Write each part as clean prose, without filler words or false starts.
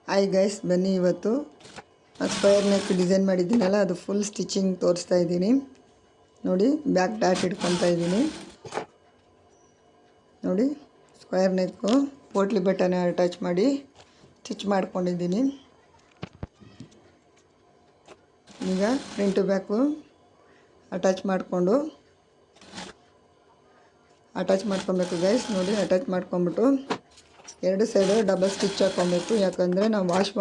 Hi guys, ಬನ್ನಿ ಇವತ್ತು square neck design ಮಾಡಿದ್ದೀನಲ್ಲ ಅದು ಫುಲ್ ಸ್ಟಿಚಿಂಗ್ ತೋರಿಸ್ತಾ ಇದ್ದೀನಿ. ನೋಡಿ, ಬ್ಯಾಕ್ ಡಾಟ್ ಇಟ್ಕೊತಾ ಇದ್ದೀನಿ. ನೋಡಿ, ಸ್ಕ್ವೇರ್ ನೆಕ್ಕು ಪೋಟ್ಲಿ ಬಟನ್ ಅಟ್ಯಾಚ್ ಮಾಡಿ ಸ್ಟಿಚ್ ಮಾಡ್ಕೊಂಡಿದ್ದೀನಿ. ಈಗ ಫ್ರಂಟು ಬ್ಯಾಕು ಅಟ್ಯಾಚ್ ಮಾಡ್ಕೊಬೇಕು ಗೈಸ್. ನೋಡಿ, ಅಟ್ಯಾಚ್ ಮಾಡ್ಕೊಂಬಿಟ್ಟು ಎರಡು ಸೈಡು ಡಬಲ್ ಸ್ಟಿಚ್ ಹಾಕ್ಕೊಬೇಕು, ಯಾಕಂದರೆ ನಾವು ವಾಶ್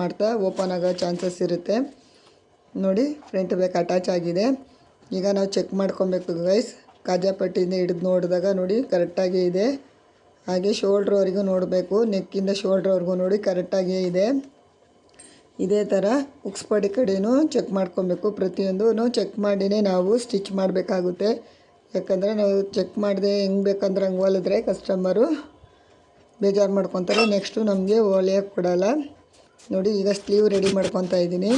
ಮಾಡ್ತಾ ಓಪನ್ ಆಗೋ ಚಾನ್ಸಸ್ ಇರುತ್ತೆ. ನೋಡಿ, ಫ್ರಂಟ್ ಬ್ಯಾಕ್ ಅಟ್ಯಾಚ್ ಆಗಿದೆ. ಈಗ ನಾವು ಚೆಕ್ ಮಾಡ್ಕೊಬೇಕು ಗೈಸ್. ಕಾಜಾಪಟ್ಟಿಯಿಂದ ಹಿಡಿದು ನೋಡಿದಾಗ ನೋಡಿ ಕರೆಕ್ಟಾಗಿ ಇದೆ. ಹಾಗೆ ಶೋಲ್ಡ್ರ್ವರೆಗೂ ನೋಡಬೇಕು, ನೆಕ್ಕಿಂದ ಶೋಲ್ಡ್ರ್ವರೆಗೂ ನೋಡಿ ಕರೆಕ್ಟಾಗಿಯೇ ಇದೆ. ಇದೇ ಥರ ಉಕ್ಸ್ಪಡಿ ಕಡೆಯೂ ಚೆಕ್ ಮಾಡ್ಕೊಬೇಕು. ಪ್ರತಿಯೊಂದೂ ಚೆಕ್ ಮಾಡಿನೇ ನಾವು ಸ್ಟಿಚ್ ಮಾಡಬೇಕಾಗುತ್ತೆ. ಯಾಕಂದರೆ ನಾವು ಚೆಕ್ ಮಾಡದೆ ಹೆಂಗೆ ಬೇಕಂದ್ರೆ ಹಂಗೆ ಹೊಲಿದ್ರೆ ಕಸ್ಟಮರು ಬೇಜಾರು ಮಾಡ್ಕೊತಾರೆ, ನೆಕ್ಸ್ಟು ನಮಗೆ ಹೊಲಿಯೋಕ್ಕೆ ಕೊಡೋಲ್ಲ. ನೋಡಿ, ಈಗ ಸ್ಲೀವ್ ರೆಡಿ ಮಾಡ್ಕೊತಾ ಇದ್ದೀನಿ.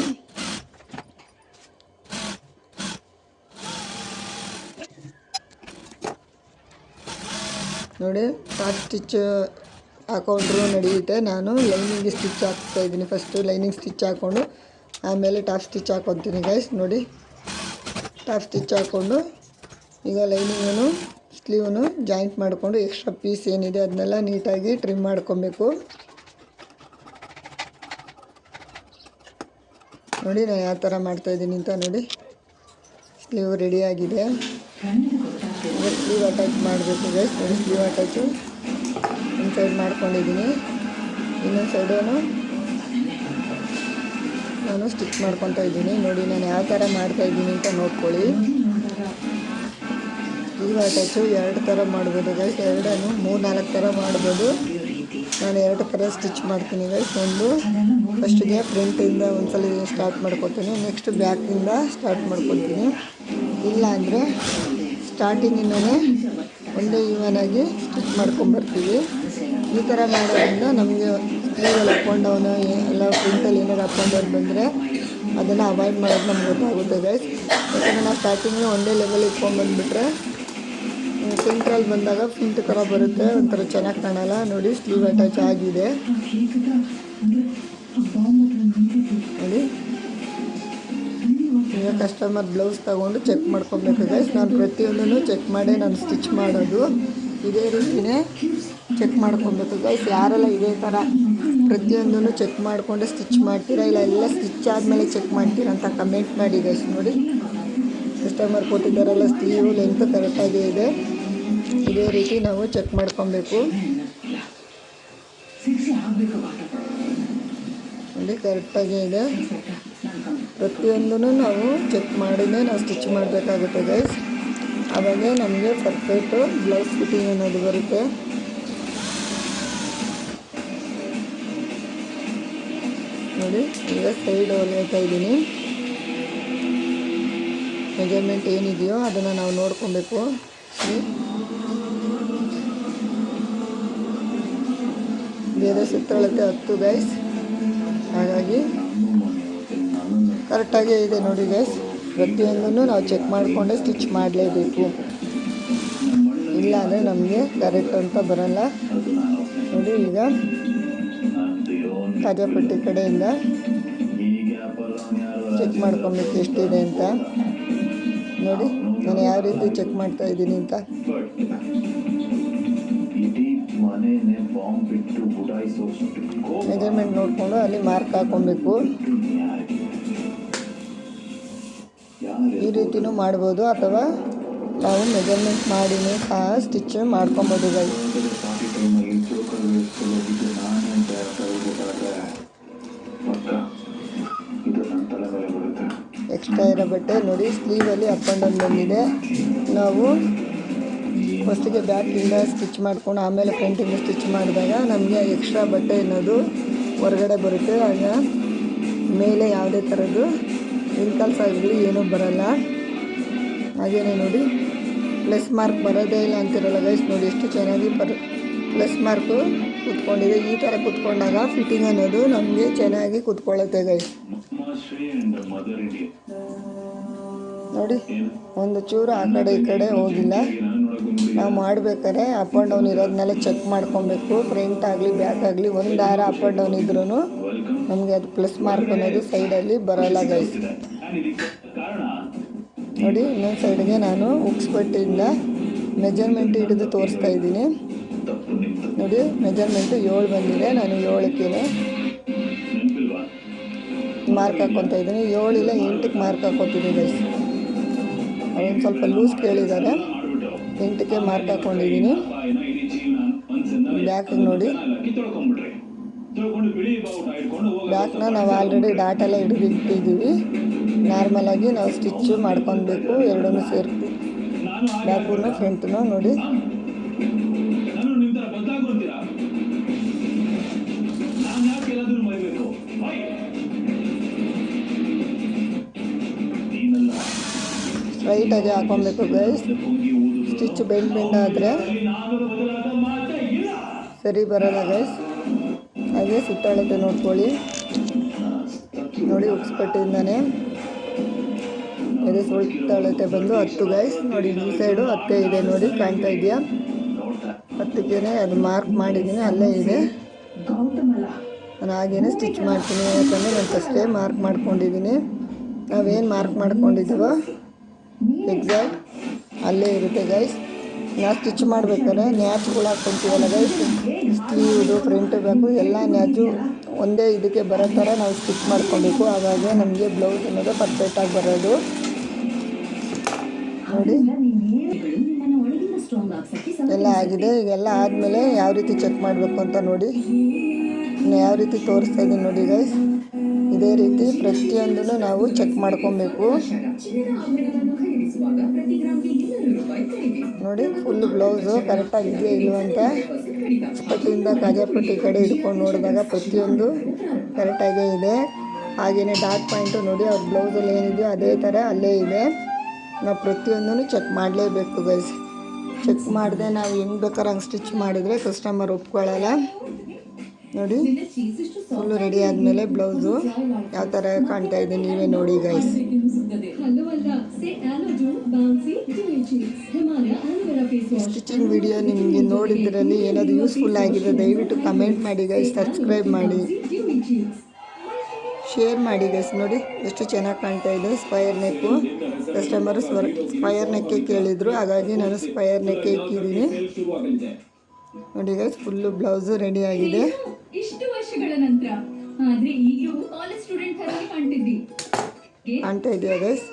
ನೋಡಿ, ಟಾಪ್ ಸ್ಟಿಚ್ ಹಾಕೊಂಡ್ರೂ ನಡೆಯುತ್ತೆ. ನಾನು ಲೈನಿಂಗ್ ಸ್ಟಿಚ್ ಹಾಕ್ತಾಯಿದ್ದೀನಿ. ಫಸ್ಟು ಲೈನಿಂಗ್ ಸ್ಟಿಚ್ ಹಾಕ್ಕೊಂಡು ಆಮೇಲೆ ಟಾಪ್ ಸ್ಟಿಚ್ ಹಾಕ್ಕೊತೀನಿ ಗೈಸ್. ನೋಡಿ, ಟಾಪ್ ಸ್ಟಿಚ್ ಹಾಕ್ಕೊಂಡು ಈಗ ಲೈನಿಂಗನ್ನು ಸ್ಲೀವನ್ನು ಜಾಯಿಂಟ್ ಮಾಡಿಕೊಂಡು ಎಕ್ಸ್ಟ್ರಾ ಪೀಸ್ ಏನಿದೆ ಅದನ್ನೆಲ್ಲ ನೀಟಾಗಿ ಟ್ರಿಮ್ ಮಾಡ್ಕೊಬೇಕು. ನೋಡಿ, ನಾನು ಯಾವ ಥರ ಮಾಡ್ತಾಯಿದ್ದೀನಿ ಅಂತ. ನೋಡಿ, ಸ್ಲೀವ್ ರೆಡಿಯಾಗಿದೆ. ಈಗ ಸ್ಲೀವ್ ಅಟ್ಯಾಚ್ ಮಾಡಬೇಕು ಗೈಸ್. ನೋಡಿ, ಸ್ಲೀವ್ ಅಟ್ಯಾಚು ಒಂದು ಸೈಡ್ ಮಾಡ್ಕೊಂಡಿದ್ದೀನಿ. ಇನ್ನೊಂದು ಸೈಡೂ ನಾನು ಸ್ಟಿಚ್ ಮಾಡ್ಕೊತಾ ಇದ್ದೀನಿ. ನೋಡಿ, ನಾನು ಯಾವ ಥರ ಮಾಡ್ತಾಯಿದ್ದೀನಿ ಅಂತ ನೋಡ್ಕೊಳ್ಳಿ. ಸ್ಲೀವ್ ಅಟ್ಯಾಚು ಎರಡು ಥರ ಮಾಡ್ಬೋದು ಗೈಸ್. ಎರಡನ್ನು 3-4 ಥರ ಮಾಡ್ಬೋದು. ನಾನು 2 ಥರ ಸ್ಟಿಚ್ ಮಾಡ್ತೀನಿ ಗೈಸ್. ಒಂದು ಫಸ್ಟಿಗೆ ಫ್ರಂಟಿಂದ ಒಂದ್ಸಲ ಸ್ಟಾರ್ಟ್ ಮಾಡ್ಕೊತೀನಿ, ನೆಕ್ಸ್ಟ್ ಬ್ಯಾಕಿಂದ ಸ್ಟಾರ್ಟ್ ಮಾಡ್ಕೊತೀನಿ. ಇಲ್ಲ ಅಂದರೆ ಸ್ಟಾರ್ಟಿಂಗಿಂದಲೇ ಒಂದೇ ಈವನಾಗಿ ಸ್ಟಿಚ್ ಮಾಡ್ಕೊಂಬರ್ತೀವಿ. ಈ ಥರ ಮಾಡೋದ್ರಿಂದ ನಮಗೆ ಸ್ಲೀವಲ್ಲಿ ಅಪ್ ಆ್ಯಂಡ್ ಡೌನು ಎಲ್ಲ ಫ್ರಂಟಲ್ಲಿ ಏನಾದ್ರು ಅಪ್ ಆ್ಯಂಡ್ ಡೌನ್ ಬಂದರೆ ಅದನ್ನು ಅವಾಯ್ಡ್ ಮಾಡೋದು ನಮ್ಗೆ ಗೊತ್ತಾಗುತ್ತೆ ಗೈಸ್. ಯಾಕಂದರೆ ನಾವು ಸ್ಟಾರ್ಟಿಂಗು ಒಂದೇ ಲೆವೆಲ್ ಇಟ್ಕೊಂಡ್ಬಂದುಬಿಟ್ರೆ ಸೆಂಟ್ರಲ್ಲಿ ಬಂದಾಗ ಫ್ರಂಟ್ ಥರ ಬರುತ್ತೆ, ಒಂಥರ ಚೆನ್ನಾಗಿ ಕಾಣಲ್ಲ. ನೋಡಿ, ಸ್ಲೀವ್ ಅಟ್ಯಾಚ್ ಆಗಿದೆ. ನೋಡಿ, ಈಗ ಕಸ್ಟಮರ್ ಬ್ಲೌಸ್ ತೊಗೊಂಡು ಚೆಕ್ ಮಾಡ್ಕೊಬೇಕು ಗೈಸ್. ನಾನು ಪ್ರತಿಯೊಂದನ್ನು ಚೆಕ್ ಮಾಡಿ ನಾನು ಸ್ಟಿಚ್ ಮಾಡೋದು. ಇದೇ ರೀತಿಯೇ ಚೆಕ್ ಮಾಡ್ಕೊಬೇಕು ಗೈಸ್. ಯಾರೆಲ್ಲ ಇದೇ ಥರ ಪ್ರತಿಯೊಂದನ್ನು ಚೆಕ್ ಮಾಡಿಕೊಂಡು ಸ್ಟಿಚ್ ಮಾಡ್ತೀರಾ, ಇಲ್ಲ ಎಲ್ಲ ಸ್ಟಿಚ್ ಆದಮೇಲೆ ಚೆಕ್ ಮಾಡ್ತೀರಾ ಅಂತ ಕಮೆಂಟ್ ಮಾಡಿ ಗೈಸ್. ನೋಡಿ, ಕಸ್ಟಮರ್ ಕೊಟ್ಟಿದ್ದಾರಲ್ಲ ಸ್ಲೀವ್ ಲೆಂತ್ ಕರೆಕ್ಟಾಗಿ ಇದೆ. ಇದೇ ರೀತಿ ನಾವು ಚೆಕ್ ಮಾಡ್ಕೊಬೇಕು. ನೋಡಿ, ಕರೆಕ್ಟಾಗಿ ಇದೆ. ಪ್ರತಿಯೊಂದೂ ನಾವು ಚೆಕ್ ಮಾಡಿನೇ ನಾವು ಸ್ಟಿಚ್ ಮಾಡಬೇಕಾಗುತ್ತೆ ಗೈಸ್. ಆವಾಗ ನಮಗೆ ಪರ್ಫೆಕ್ಟು ಬ್ಲೌಸ್ ಫಿಟ್ಟಿಂಗ್ ಅನ್ನೋದು ಬರುತ್ತೆ. ನೋಡಿ, ಈಗ ಸೈಡ್ ಹೊಲಿತಾ ಇದ್ದೀನಿ. ಮೆಜರ್ಮೆಂಟ್ ಏನಿದೆಯೋ ಅದನ್ನು ನಾವು ನೋಡ್ಕೊಬೇಕು. ಬೇರೆ ಸುತ್ತಳತೆ 10 ಗೈಸ್, ಹಾಗಾಗಿ ಕರೆಕ್ಟಾಗೇ ಇದೆ. ನೋಡಿ ಗೈಸ್, ಪ್ರತಿಯೊಂದನ್ನು ನಾವು ಚೆಕ್ ಮಾಡಿಕೊಂಡೆ ಸ್ಟಿಚ್ ಮಾಡಲೇಬೇಕು, ಇಲ್ಲ ಅಂದರೆ ನಮಗೆ ಕರೆಕ್ಟ್ ಅಂತ ಬರೋಲ್ಲ. ನೋಡಿ, ಈಗ ಕಾಜಾಪಟ್ಟಿ ಕಡೆಯಿಂದ ಚೆಕ್ ಮಾಡ್ಕೊಬೇಕು ಎಷ್ಟಿದೆ ಅಂತ. ನೋಡಿ, ನಾನು ಯಾವ ರೀತಿ ಚೆಕ್ ಮಾಡ್ತಾಯಿದ್ದೀನಿ ಅಂತ. ಮೆಜರ್ಮೆಂಟ್ ನೋಡಿಕೊಂಡು ಅಲ್ಲಿ ಮಾರ್ಕ್ ಹಾಕ್ಕೊಬೇಕು. ಈ ರೀತಿಯೂ ಮಾಡ್ಬೋದು, ಅಥವಾ ನಾವು ಮೆಜರ್ಮೆಂಟ್ ಮಾಡಿನೇ ಸಹ ಸ್ಟಿಚ್ ಮಾಡ್ಕೊಬೋದು ಗೈಸ್. ಎಕ್ಸ್ಟ್ರಾ ಇರೋ ಬಟ್ಟೆ ನೋಡಿ ಸ್ಲೀವಲ್ಲಿ ಅಪ್ ಆ್ಯಂಡ್ ಡೌನ್ ಬಂದಿದೆ. ನಾವು ಫಸ್ಟಿಗೆ ಬ್ಯಾಕಿಂದ ಸ್ಟಿಚ್ ಮಾಡ್ಕೊಂಡು ಆಮೇಲೆ ಫ್ರಂಟಿಂದ ಸ್ಟಿಚ್ ಮಾಡಿದಾಗ ನಮಗೆ ಎಕ್ಸ್ಟ್ರಾ ಬಟ್ಟೆ ಅನ್ನೋದು ಹೊರಗಡೆ ಬರುತ್ತೆ. ಆಗ ಮೇಲೆ ಯಾವುದೇ ಥರದ್ದು ರಿಂಕಲ್ಸ್ ಆಗಲಿ ಏನೂ ಬರೋಲ್ಲ. ಹಾಗೆಯೇ ನೋಡಿ, ಪ್ಲಸ್ ಮಾರ್ಕ್ ಬರೋದೇ ಇಲ್ಲ ಅಂತಿರಲ್ಲ ಗೈಸ್. ನೋಡಿ, ಎಷ್ಟು ಚೆನ್ನಾಗಿ ಪ್ಲಸ್ ಮಾರ್ಕು ಕೂತ್ಕೊಂಡಿದೆ. ಈ ಥರ ಕೂತ್ಕೊಂಡಾಗ ಫಿಟ್ಟಿಂಗ್ ಅನ್ನೋದು ನಮಗೆ ಚೆನ್ನಾಗಿ ಕೂತ್ಕೊಳ್ಳುತ್ತೆ ಗೈಸ್. ನೋಡಿ, ಒಂದು ಚೂರು ಆ ಕಡೆ ಈ ಕಡೆ ಹೋಗಿಲ್ಲ. ನಾವು ಮಾಡಬೇಕಾದ್ರೆ ಅಪ್ ಆ್ಯಂಡ್ ಡೌನ್ ಇರೋದನ್ನೆಲ್ಲ ಚೆಕ್ ಮಾಡ್ಕೊಬೇಕು. ಫ್ರಂಟ್ ಆಗಲಿ ಬ್ಯಾಕ್ ಆಗಲಿ ಒಂದು ದಾರ ಅಪ್ ಆ್ಯಂಡ್ ಡೌನ್ ಇದ್ರೂ ನಮಗೆ ಅದು ಪ್ಲಸ್ ಮಾರ್ಕ್ ಅನ್ನೋದು ಸೈಡಲ್ಲಿ ಬರೋಲ್ಲ ಗೈಸ್. ನೋಡಿ ಇನ್ನೊಂದು ಸೈಡ್ಗೆ ನಾನು ಉಕ್ಸ್ಪಟ್ಟಿಯಿಂದ ಮೆಜರ್ಮೆಂಟ್ ಹಿಡಿದು ತೋರಿಸ್ತಾ ಇದ್ದೀನಿ. ನೋಡಿ ಮೆಜರ್ಮೆಂಟು 7 ಬಂದಿದೆ. ನಾನು 7ಕ್ಕೆ ಮಾರ್ಕ್ ಹಾಕ್ಕೊತಾ ಇದ್ದೀನಿ. 7 ಇಲ್ಲ 8ಕ್ಕೆ ಮಾರ್ಕ್ ಹಾಕ್ಕೊತೀನಿ ಗೈಸ್. ಅದೊಂದು ಸ್ವಲ್ಪ ಲೂಸ್ ಕೇಳಿದ್ದಾರೆ, 8ಕ್ಕೆ ಮಾರ್ಕ್ ಹಾಕ್ಕೊಂಡಿದ್ದೀನಿ. ಬ್ಯಾಕಿಗೆ ನೋಡಿ, ಬ್ಯಾಕ್ನ ನಾವು ಆಲ್ರೆಡಿ ಡಾಟೆಲ್ಲ ಹಿಡಿದಿಟ್ಟಿದ್ದೀವಿ. ನಾರ್ಮಲಾಗಿ ನಾವು ಸ್ಟಿಚ್ ಮಾಡ್ಕೊಬೇಕು, ಎರಡನ್ನೂ ಸೇರಿಸಿ ಬ್ಯಾಕು ಫ್ರಂಟು. ನೋಡಿ ಸ್ಟ್ರೈಟಾಗಿ ಹಾಕೊಬೇಕು ಗೈಸ್. ಸ್ಟಿಚ್ ಬೆಂಡ್ ಆದರೆ ಸರಿ ಬರೋಲ್ಲ ಗೈಸ್. ಹಾಗೆ ಸುತ್ತಳತೆ ನೋಡ್ಕೊಳ್ಳಿ. ನೋಡಿ ಉಕ್ಸ್ಪಟ್ಟಿಂದನೇ ಇದು ಸುತ್ತಳತೆ ಬಂದು 10 ಗೈಸ್. ನೋಡಿ ಈ ಸೈಡು 10 ಇದೆ, ನೋಡಿ ಕಾಣ್ತಾ ಇದೆಯಾ? 10ಕ್ಕೆ ಅದು ಮಾರ್ಕ್ ಮಾಡಿದ್ದೀನಿ, ಅಲ್ಲೇ ಇದೆ. ನಾನು ಹಾಗೇನೆ ಸ್ಟಿಚ್ ಮಾಡ್ತೀನಿ, ಯಾಕಂದರೆ ನಾನು ಫಸ್ಟೇ ಮಾರ್ಕ್ ಮಾಡ್ಕೊಂಡಿದ್ದೀನಿ. ನಾವೇನು ಮಾರ್ಕ್ ಮಾಡ್ಕೊಂಡಿದ್ದೀವೋ ಎಕ್ಸಾಕ್ಟ್ ಅಲ್ಲೇ ಇರುತ್ತೆ ಗೈಸ್. ನಾವು ಸ್ಟಿಚ್ ಮಾಡಬೇಕಾದ್ರೆ ನ್ಯಾಚ್ಗಳು ಹಾಕ್ಕೊತೀವಲ್ಲ ಗೈಸ್, ಸ್ಲೀವ್ದು ಫ್ರಂಟ್ ಬ್ಯಾಕು ಎಲ್ಲ ನ್ಯಾಚು ಒಂದೇ ಇದಕ್ಕೆ ಬರೋ ಥರ ನಾವು ಸ್ಟಿಚ್ ಮಾಡ್ಕೊಬೇಕು. ಹಾಗಾಗಿ ನಮಗೆ ಬ್ಲೌಸ್ ಅನ್ನೋದು ಪರ್ಫೆಕ್ಟಾಗಿ ಬರೋದು. ನೋಡಿ ಎಲ್ಲ ಆಗಿದೆ. ಈಗೆಲ್ಲ ಆದಮೇಲೆ ಯಾವ ರೀತಿ ಚೆಕ್ ಮಾಡಬೇಕು ಅಂತ ನೋಡಿ, ಯಾವ ರೀತಿ ತೋರಿಸ್ತಾ ಇದ್ದೀನಿ ನೋಡಿ ಗೈಸ್. ಇದೇ ರೀತಿ ಪ್ರತಿಯೊಂದನ್ನು ನಾವು ಚೆಕ್ ಮಾಡ್ಕೊಬೇಕು. ನೋಡಿ ಫುಲ್ ಬ್ಲೌಸು ಕರೆಕ್ಟಾಗಿ ಇದೆಯಾ ಇಲ್ವಂತ ಪಟ್ಟಿಯಿಂದ ಕಾಜಾಪಟ್ಟಿ ಕಡೆ ಹಿಡ್ಕೊಂಡು ನೋಡಿದಾಗ ಪ್ರತಿಯೊಂದು ಕರೆಕ್ಟಾಗೇ ಇದೆ. ಹಾಗೆಯೇ ಡಾಟ್ ಪಾಯಿಂಟು ನೋಡಿ ಅವ್ರ ಬ್ಲೌಸಲ್ಲಿ ಏನಿದೆಯೋ ಅದೇ ಥರ ಅಲ್ಲೇ ಇದೆ. ನಾವು ಪ್ರತಿಯೊಂದೂ ಚೆಕ್ ಮಾಡಲೇಬೇಕು ಗೈಸ್. ಚೆಕ್ ಮಾಡದೆ ನಾವು ಹೆಂಗೆ ಬೇಕಾದ್ರೆ ಹಂಗೆ ಸ್ಟಿಚ್ ಮಾಡಿದರೆ ಕಸ್ಟಮರ್ ಒಪ್ಕೊಳ್ಳಲ್ಲ. ನೋಡಿ ಫುಲ್ಲು ರೆಡಿ ಆದಮೇಲೆ ಬ್ಲೌಸು ಯಾವ ಥರ ಕಾಣ್ತಾ ಇದೆ ನೀವೇ ನೋಡಿ ಗೈಸ್. ಸ್ಟಿಚಿಂಗ್ ವಿಡಿಯೋ ನಿಮಗೆ ನೋಡಿದ್ರಲ್ಲಿ ಏನಾದರೂ ಯೂಸ್ಫುಲ್ ಆಗಿದೆ ದಯವಿಟ್ಟು ಕಮೆಂಟ್ ಮಾಡಿ ಗೈಸ್, ಸಬ್ಸ್ಕ್ರೈಬ್ ಮಾಡಿ, ಶೇರ್ ಮಾಡಿ ಗೈಸ್. ನೋಡಿ ಎಷ್ಟು ಚೆನ್ನಾಗಿ ಕಾಣ್ತಾ ಇದೆ. ಸ್ಕ್ವಯರ್ ನೆಕ್ಕು ಕಸ್ಟಮರು ಸ್ಕ್ವಯರ್ ನೆಕ್ಕೆ ಕೇಳಿದರು, ಹಾಗಾಗಿ ನಾನು ಸ್ಕ್ವಯರ್ ನೆಕ್ಕೆ ಇಕ್ಕಿದ್ದೀನಿ. ನೋಡಿ ಗೈಸ್ ಫುಲ್ಲು ಬ್ಲೌಸು ರೆಡಿ ಆಗಿದೆ. ಕಾಣ್ತಾ ಇದೆಯಾ ಗೈಸ್?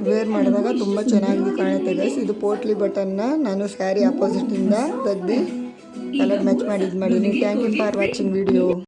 ವೇರ್ ಮಾಡಿದಾಗ ತುಂಬ ಚೆನ್ನಾಗಿ ಕಾಣುತ್ತೆ ಗೈಸ್. ಇದು ಪೋಟ್ಲಿ ಬಟನ್ನ ನಾನು ಸ್ಯಾರಿ ಆಪೋಸಿಟಿಂದ ತೆಗ್ದು ಕಲರ್ ಮ್ಯಾಚ್ ಮಾಡಿದ್ದು ಮಾಡೀನಿ. Thank you for watching video.